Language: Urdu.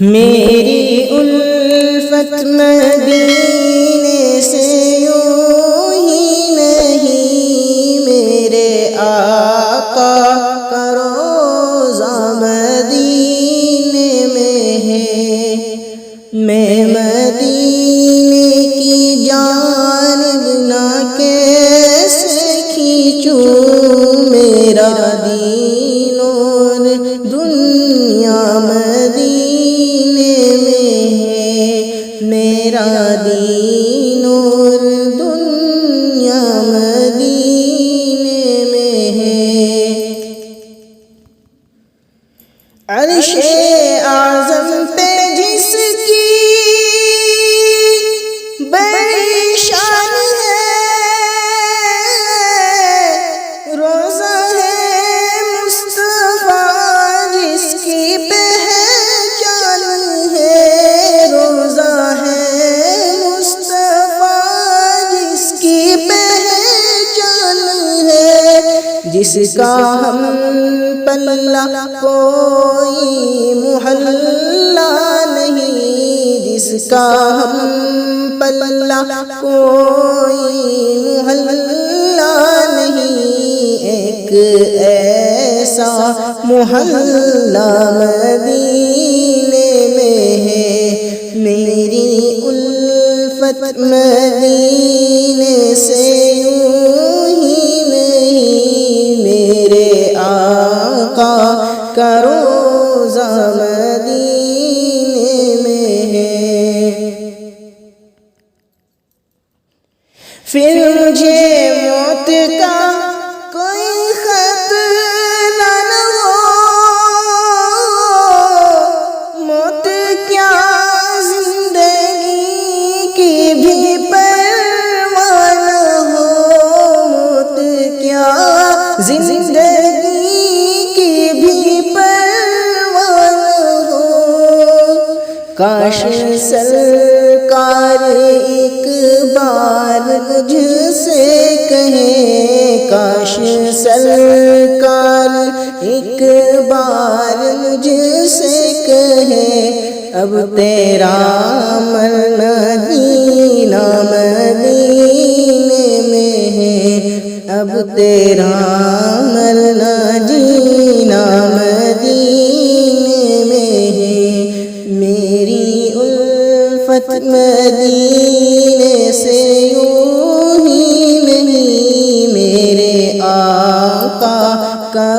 میری الفت مدینے سے یوں ہی نہیں، میرے آقا کا روضہ مدینے میں ہے۔ میں مدینے کی جانب نہ کیسے کھینچوں، میرا دین اور دنیا مدینے میں ہے، میرا دین اور دنیا مدینے میں ہے۔ عرش اعظم پہ جس کی بڑی شان ہے، روضہ ہے مصطفیٰ جس کی پہچان ہے، روضہ ہے مصطفیٰ جس کی پہچان ہے، جس کا ہم پلہ کوئی محلہ نہیں، جس کا ہم پلہ کوئی محلہ نہیں، ایک ایسا محلہ مدینے میں ہے۔ میری الفت مدینے سے یوں ہی نہیں، میرے آقا کا روضہ مدینے میں ہے۔ پھر مجھے موت کا کوئی خطرہ نہ ہو، موت کیا زندگی کی بھی پرواہ نہ ہو، موت کیا زندگی کی بھی پرواہ نہ ہو۔ کاش سرکار ایک بار مجھ سے کہیں، کاش سرکار ایک بار مجھ سے کہیں، اب تیرا مرنا جینا مدینے میں ہے، اب تیرا مرنا جینا مدینے میں ہے۔ میری الفت مدینے سے یوں ہی نہیں، میرے آقا کا